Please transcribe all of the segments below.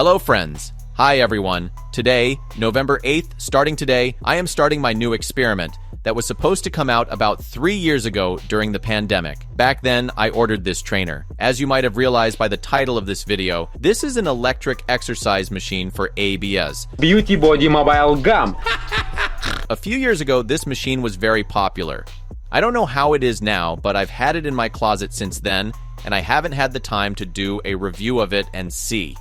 Hello friends. Hi everyone. Today, November 8th, starting today, I am starting my new experiment that was supposed to come out about 3 years ago during the pandemic. Back then, I ordered this trainer. As you might have realized by the title of this video, this is an electric exercise machine for ABS. Beauty Body Mobile Gum. A few years ago, this machine was very popular. I don't know how it is now, but I've had it in my closet since then, and I haven't had the time to do a review of it and see.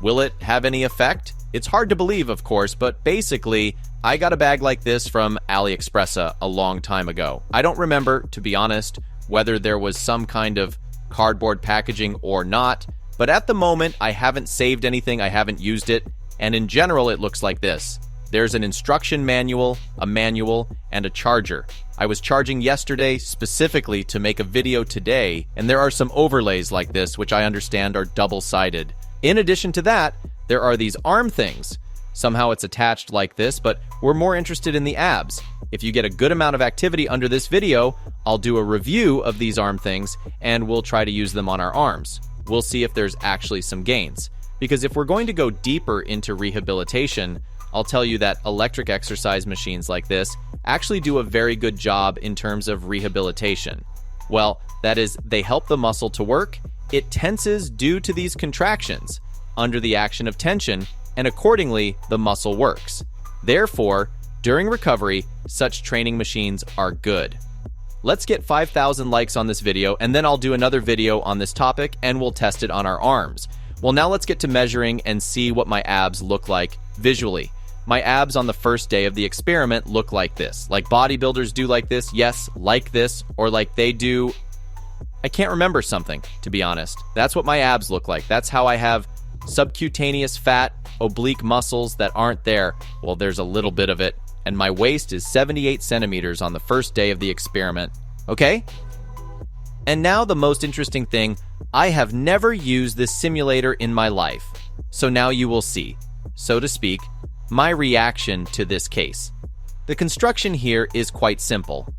Will it have any effect? It's hard to believe, of course, but basically, I got a bag like this from AliExpress a long time ago. I don't remember, to be honest, whether there was some kind of cardboard packaging or not, but at the moment, I haven't saved anything, I haven't used it, and in general, it looks like this. There's an instruction manual, and a charger. I was charging yesterday specifically to make a video today, and there are some overlays like this, which I understand are double-sided. In addition to that, there are these arm things. Somehow it's attached like this, but we're more interested in the abs. If you get a good amount of activity under this video, I'll do a review of these arm things, and we'll try to use them on our arms. We'll see if there's actually some gains. Because if we're going to go deeper into rehabilitation, I'll tell you that electric exercise machines like this actually do a very good job in terms of rehabilitation. Well, that is, they help the muscle to work, it tenses due to these contractions under the action of tension, and accordingly, the muscle works. Therefore, during recovery, such training machines are good. Let's get 5,000 likes on this video, and then I'll do another video on this topic, and we'll test it on our arms. Well, now let's get to measuring and see what my abs look like visually. My abs on the first day of the experiment look like this. Like bodybuilders do like this, yes, like this, or like they do. I can't remember something, to be honest. That's what my abs look like. That's how I have subcutaneous fat, oblique muscles that aren't there. Well, there's a little bit of it. And my waist is 78 centimeters on the first day of the experiment. Okay? And now the most interesting thing, I have never used this simulator in my life. So now you will see, so to speak, my reaction to this case. The construction here is quite simple.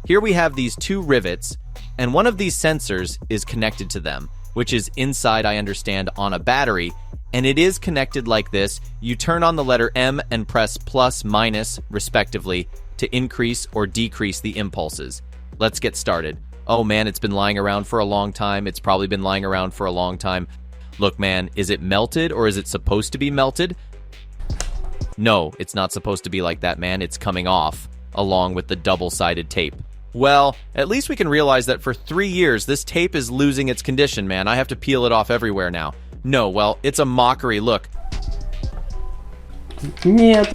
Here we have these two rivets, and one of these sensors is connected to them, which is inside, I understand, on a battery, and it is connected like this. You turn on the letter M and press plus, minus, respectively, to increase or decrease the impulses. Let's get started. Oh man, it's been lying around for a long time. It's probably been lying around for a long time. Look man, is it melted or is it supposed to be melted? No, it's not supposed to be like that, man. It's coming off, along with the double-sided tape. Well, at least we can realize that for 3 years, this tape is losing its condition, man. I have to peel it off everywhere now. No, well, it's a mockery. Look. Нет.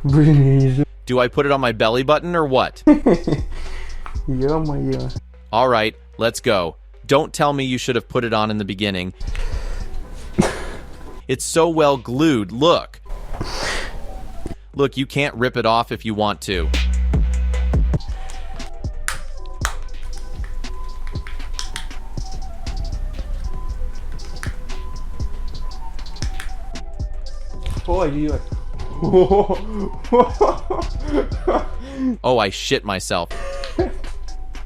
Блин. Do I put it on my belly button or what? Ё-моё. All right, let's go. Don't tell me you should have put it on in the beginning. It's so well glued. Look. Look, you can't rip it off if you want to. Ой-ой. Oh, I shit myself.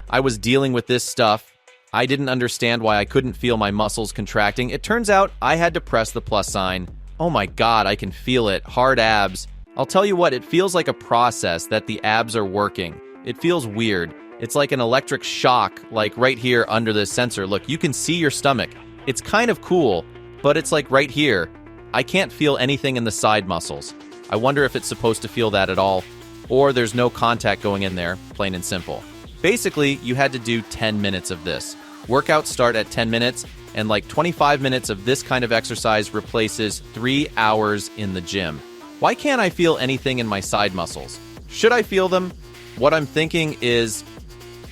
I was dealing with this stuff. I didn't understand why I couldn't feel my muscles contracting. It turns out I had to press the plus sign. Oh my god, I can feel it. Hard abs. I'll tell you what, it feels like a process that the abs are working. It feels weird. It's like an electric shock, like right here under this sensor. Look, you can see your stomach. It's kind of cool, but it's like right here. I can't feel anything in the side muscles. I wonder if it's supposed to feel that at all, or there's no contact going in there, plain and simple. Basically, you had to do 10 minutes of this. Workouts start at 10 minutes, and like 25 minutes of this kind of exercise replaces 3 hours in the gym. Why can't I feel anything in my side muscles? Should I feel them? What I'm thinking is,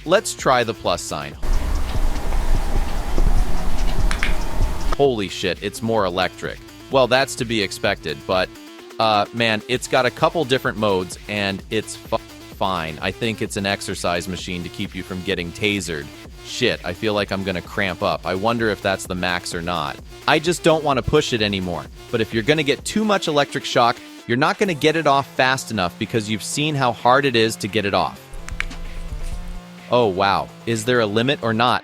let's try the plus sign. Holy shit, it's more electric. Well, that's to be expected, but, man, it's got a couple different modes, and it's fine. I think it's an exercise machine to keep you from getting tasered. Shit, I feel like I'm gonna cramp up. I wonder if that's the max or not. I just don't want to push it anymore. But if you're gonna get too much electric shock, you're not gonna get it off fast enough because you've seen how hard it is to get it off. Oh, wow. Is there a limit or not?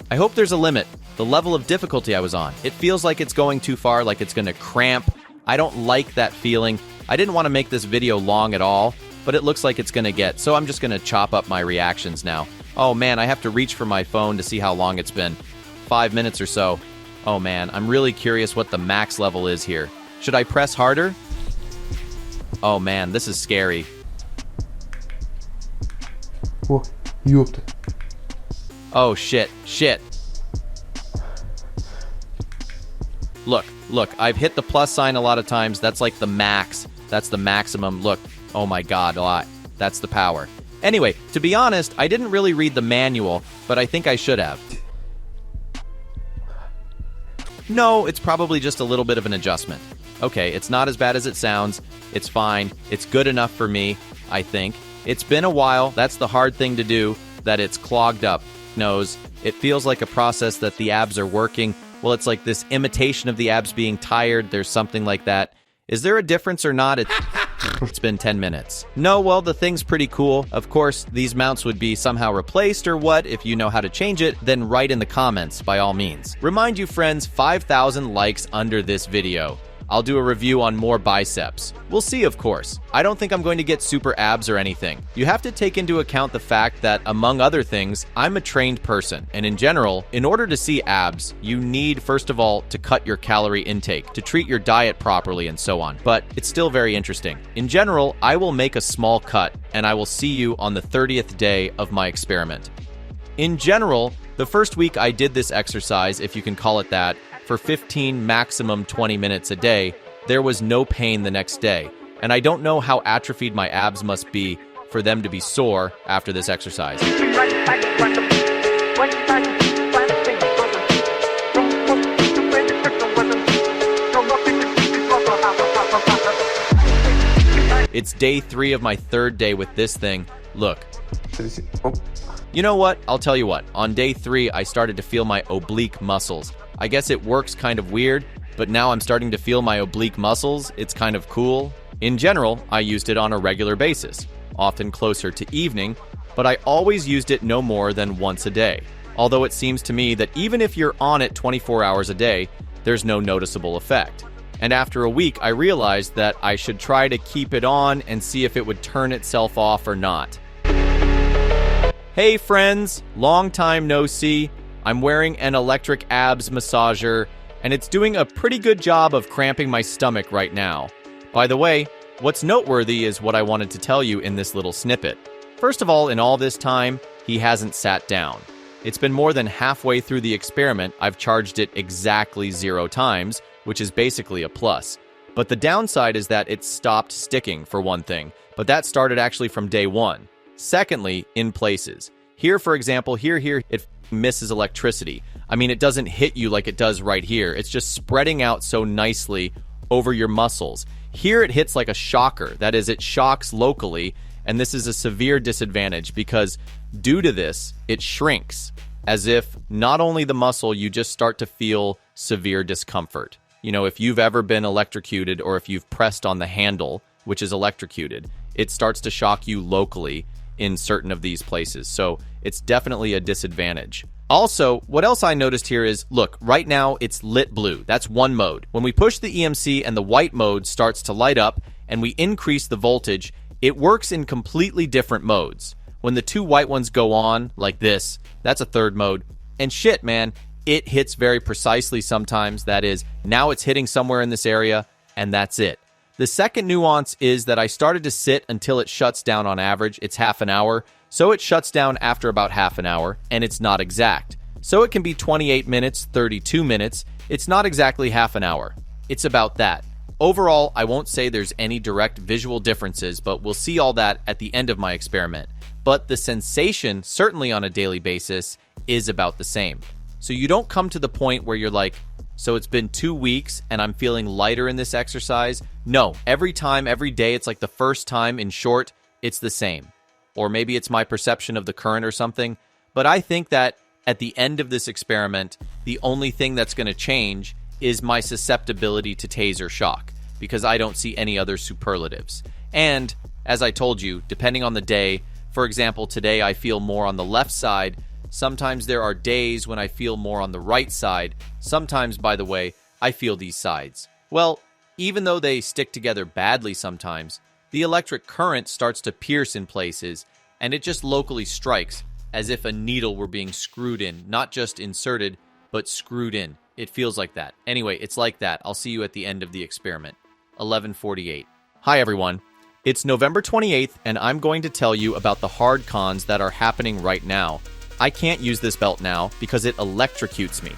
I hope there's a limit. the level of difficulty I was on. It feels like it's going too far, like it's going to cramp. I don't like that feeling. I didn't want to make this video long at all, but it looks like it's going to get, so I'm just going to chop up my reactions now. Oh man, I have to reach for my phone to see how long it's been. 5 minutes or so. Oh man, I'm really curious what the max level is here. Should I press harder? Oh man, this is scary. О, ёпта. Oh shit, shit. Look, I've hit the plus sign a lot of times. That's like the max. That's the maximum. Look, oh my god, a lot. That's the power. Anyway, to be honest, I didn't really read the manual, but I think I should have. No, it's probably just a little bit of an adjustment. Okay, it's not as bad as it sounds. It's fine. It's good enough for me, I think. It's been a while. That's the hard thing to do, that it's clogged up. Nose. It feels like a process that the abs are working. Well, it's like this imitation of the abs being tired. There's something like that. Is there a difference or not? It's been 10 minutes. No, well, the thing's pretty cool. Of course, these mounts would be somehow replaced or what. If you know how to change it, then write in the comments by all means. Remind you friends, 5,000 likes under this video. I'll do a review on more biceps. We'll see, of course. I don't think I'm going to get super abs or anything. You have to take into account the fact that, among other things, I'm a trained person. And in general, in order to see abs, you need, first of all, to cut your calorie intake, to treat your diet properly, and so on. But it's still very interesting. In general, I will make a small cut, and I will see you on the 30th day of my experiment. In general, the first week I did this exercise, if you can call it that, for 15, maximum 20 minutes a day, there was no pain the next day. And I don't know how atrophied my abs must be for them to be sore after this exercise. It's day 3 of my 3rd day with this thing. Look. You know what? I'll tell you what. On day 3, I started to feel my oblique muscles. I guess it works kind of weird, but now I'm starting to feel my oblique muscles. It's kind of cool. In general, I used it on a regular basis, often closer to evening, but I always used it no more than once a day. Although it seems to me that even if you're on it 24 hours a day, there's no noticeable effect. And after a week, I realized that I should try to keep it on and see if it would turn itself off or not. Hey friends, long time no see. I'm wearing an electric abs massager, and it's doing a pretty good job of cramping my stomach right now. By the way, what's noteworthy is what I wanted to tell you in this little snippet. First of all, in all this time, he hasn't sat down. It's been more than halfway through the experiment. I've charged it exactly 0 times, which is basically a plus. But the downside is that it stopped sticking, for one thing, but that started actually from day 1. Secondly, in places. Here, for example, here, it misses electricity. I mean, it doesn't hit you like it does right here. It's just spreading out so nicely over your muscles. Here it hits like a shocker. That is, it shocks locally, and this is a severe disadvantage because due to this, it shrinks, as if not only the muscle, you just start to feel severe discomfort. You know, if you've ever been electrocuted or if you've pressed on the handle, which is electrocuted, it starts to shock you locally in certain of these places. So it's definitely a disadvantage. Also, what else I noticed here is, look, right now it's lit blue. That's one mode. When we push the EMC and the white mode starts to light up and we increase the voltage, it works in completely different modes. When the 2 white ones go on, like this, that's a 3rd mode. And shit, man, it hits very precisely sometimes. That is, now it's hitting somewhere in this area, and that's it. The second nuance is that I started to sit until it shuts down on average. It's half an hour. So it shuts down after about half an hour, and it's not exact. So it can be 28 minutes, 32 minutes. It's not exactly half an hour. It's about that. Overall, I won't say there's any direct visual differences, but we'll see all that at the end of my experiment. But the sensation, certainly on a daily basis, is about the same. So you don't come to the point where you're like, so it's been 2 weeks and I'm feeling lighter in this exercise. No, every time, every day, it's like the first time. In short, it's the same. Or maybe it's my perception of the current or something. But I think that at the end of this experiment, the only thing that's going to change is my susceptibility to taser shock, because I don't see any other superlatives. And as I told you, depending on the day, for example, today I feel more on the left side, Sometimes there are days when I feel more on the right side. Sometimes, by the way, I feel these sides. Well, even though they stick together badly sometimes, the electric current starts to pierce in places, and it just locally strikes, as if a needle were being screwed in, not just inserted, but screwed in. It feels like that. Anyway, it's like that. I'll see you at the end of the experiment. 11:48. Hi, everyone. It's November 28th, and I'm going to tell you about the hard cons that are happening right now. I can't use this belt now because it electrocutes me.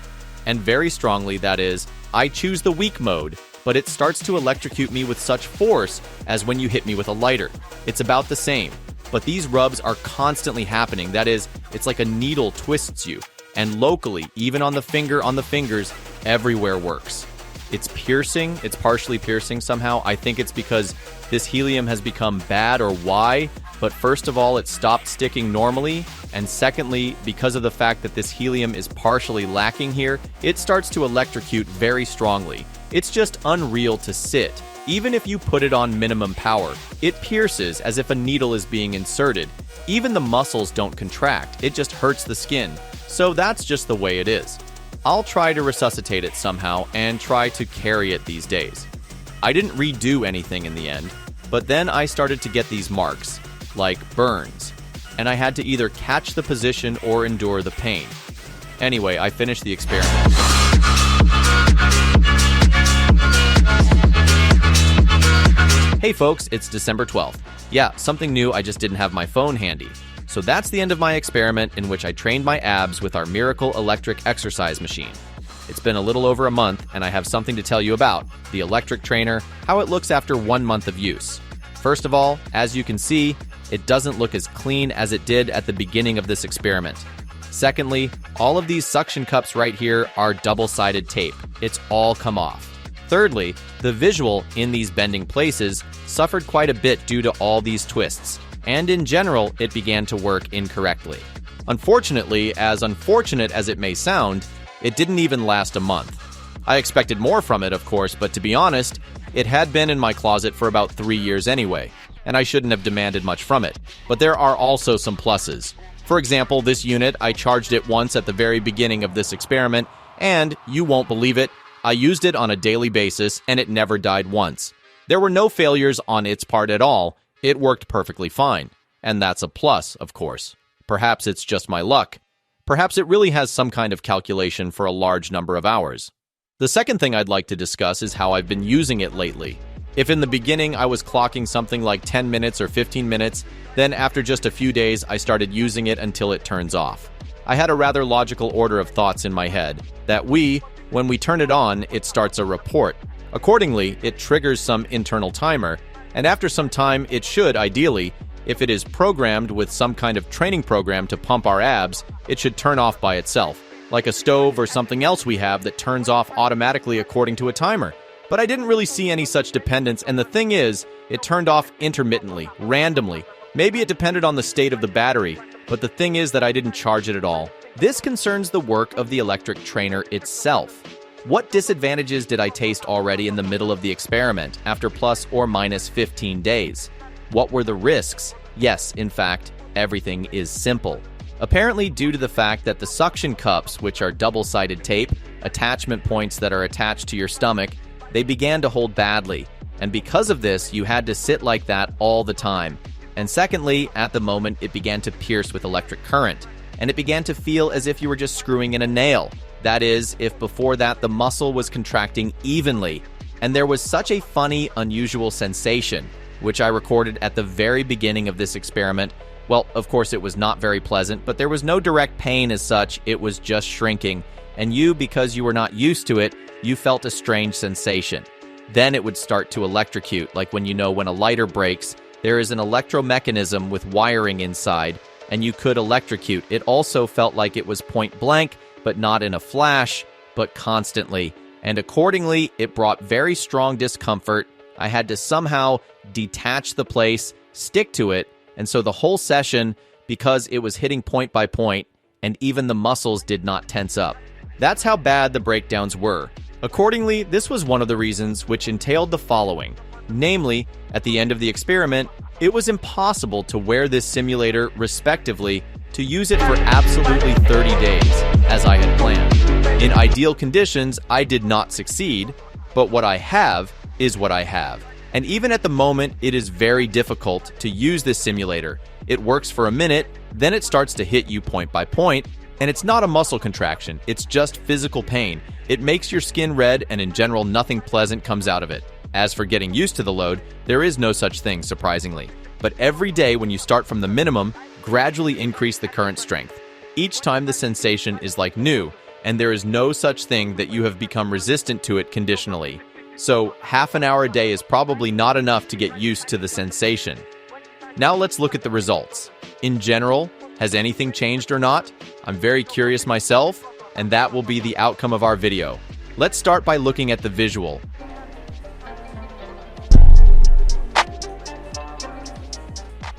And very strongly, that is, I choose the weak mode, but it starts to electrocute me with such force as when you hit me with a lighter. It's about the same. But these rubs are constantly happening. That is, it's like a needle twists you. And locally, even on the fingers, everywhere works. It's piercing. It's partially piercing somehow. I think it's because this helium has become bad or why. But first of all, it stopped sticking normally. And secondly, because of the fact that this helium is partially lacking here, it starts to electrocute very strongly. It's just unreal to sit. Even if you put it on minimum power, it pierces as if a needle is being inserted. Even the muscles don't contract, it just hurts the skin. So that's just the way it is. I'll try to resuscitate it somehow and try to carry it these days. I didn't redo anything in the end, but then I started to get these marks, like burns, and I had to either catch the position or endure the pain. Anyway, I finished the experiment. Hey folks, it's December 12th. Yeah, something new, I just didn't have my phone handy. So that's the end of my experiment in which I trained my abs with our miracle electric exercise machine. It's been a little over a month, and I have something to tell you about the electric trainer, how it looks after 1 month of use. First of all, as you can see, it doesn't look as clean as it did at the beginning of this experiment. Secondly, all of these suction cups right here are double-sided tape. It's all come off. Thirdly, the visual in these bending places suffered quite a bit due to all these twists, and in general, it began to work incorrectly. Unfortunately, as unfortunate as it may sound, it didn't even last a month. I expected more from it, of course, but to be honest, it had been in my closet for about 3 years anyway, and I shouldn't have demanded much from it. But there are also some pluses. For example, this unit, I charged it once at the very beginning of this experiment, and, you won't believe it, I used it on a daily basis, and it never died once. There were no failures on its part at all. It worked perfectly fine. And that's a plus, of course. Perhaps it's just my luck. Perhaps it really has some kind of calculation for a large number of hours. The second thing I'd like to discuss is how I've been using it lately. If in the beginning I was clocking something like 10 minutes or 15 minutes, then after just a few days I started using it until it turns off. I had a rather logical order of thoughts in my head, that when we turn it on, it starts a report. Accordingly, it triggers some internal timer, and after some time, it should, ideally, if it is programmed with some kind of training program to pump our abs, it should turn off by itself, like a stove or something else we have that turns off automatically according to a timer. But I didn't really see any such dependence, and the thing is, it turned off intermittently, randomly. Maybe it depended on the state of the battery, but the thing is that I didn't charge it at all. This concerns the work of the electric trainer itself. What disadvantages did I taste already in the middle of the experiment, after plus or minus 15 days? What were the risks? Yes, in fact, everything is simple. Apparently, due to the fact that the suction cups, which are double-sided tape, attachment points that are attached to your stomach, they began to hold badly. And because of this, you had to sit like that all the time. And secondly, at the moment, it began to pierce with electric current. And it began to feel as if you were just screwing in a nail. That is, if before that the muscle was contracting evenly. And there was such a funny, unusual sensation, which I recorded at the very beginning of this experiment. Well, of course it was not very pleasant, but there was no direct pain as such, it was just shrinking. And you, because you were not used to it, you felt a strange sensation. Then it would start to electrocute, like when a lighter breaks, there is an electromechanism with wiring inside, and you could electrocute. It also felt like it was point blank, but not in a flash, but constantly. And accordingly, it brought very strong discomfort. I had to somehow detach the place, stick to it, and so the whole session, because it was hitting point by point, and even the muscles did not tense up. That's how bad the breakdowns were. Accordingly, this was one of the reasons which entailed the following. Namely, at the end of the experiment, it was impossible to wear this simulator, respectively, to use it for absolutely 30 days, as I had planned. In ideal conditions, I did not succeed, but what I have is what I have. And even at the moment, it is very difficult to use this simulator. It works for a minute, then it starts to hit you point by point, and it's not a muscle contraction, it's just physical pain. It makes your skin red, and in general, nothing pleasant comes out of it. As for getting used to the load, there is no such thing, surprisingly. But every day when you start from the minimum, gradually increase the current strength. Each time the sensation is like new, and there is no such thing that you have become resistant to it conditionally. So half an hour a day is probably not enough to get used to the sensation. Now let's look at the results. In general, has anything changed or not? I'm very curious myself, and that will be the outcome of our video. Let's start by looking at the visual.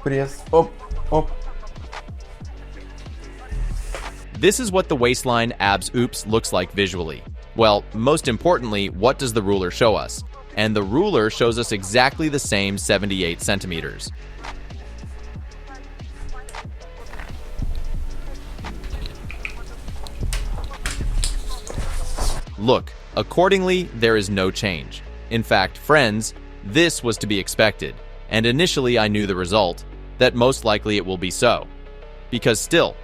Пресс. Оп, оп. This is what the waistline abs oops looks like visually. Well, most importantly, what does the ruler show us? And the ruler shows us exactly the same 78 centimeters. Look, accordingly, there is no change. In fact, friends, this was to be expected. And initially I knew the result, that most likely it will be so. Because still,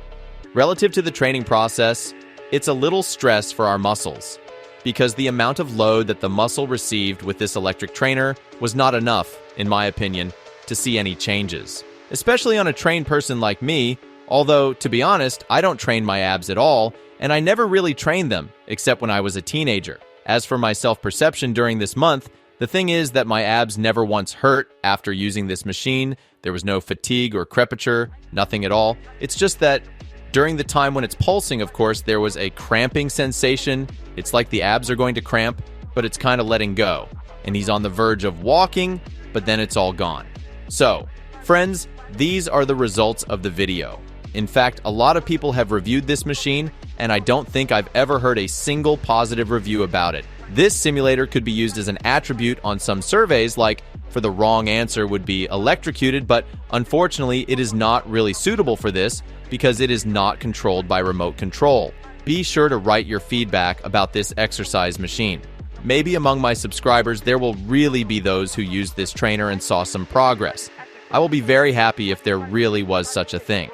relative to the training process, it's a little stress for our muscles. Because the amount of load that the muscle received with this electric trainer was not enough, in my opinion, to see any changes. Especially on a trained person like me, although, to be honest, I don't train my abs at all, and I never really trained them, except when I was a teenager. As for my self-perception during this month, the thing is that my abs never once hurt after using this machine. There was no fatigue or crepiture, nothing at all. It's just that during the time when it's pulsing, of course, there was a cramping sensation. It's like the abs are going to cramp, but it's kind of letting go. And he's on the verge of walking, but then it's all gone. So, friends, these are the results of the video. In fact, a lot of people have reviewed this machine, and I don't think I've ever heard a single positive review about it. This simulator could be used as an attribute on some surveys, like for the wrong answer would be electrocuted, but unfortunately it is not really suitable for this because it is not controlled by remote control. Be sure to write your feedback about this exercise machine. Maybe among my subscribers there will really be those who used this trainer and saw some progress. I will be very happy if there really was such a thing.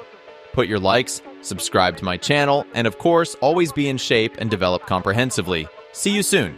Put your likes, subscribe to my channel, and of course, always be in shape and develop comprehensively. See you soon.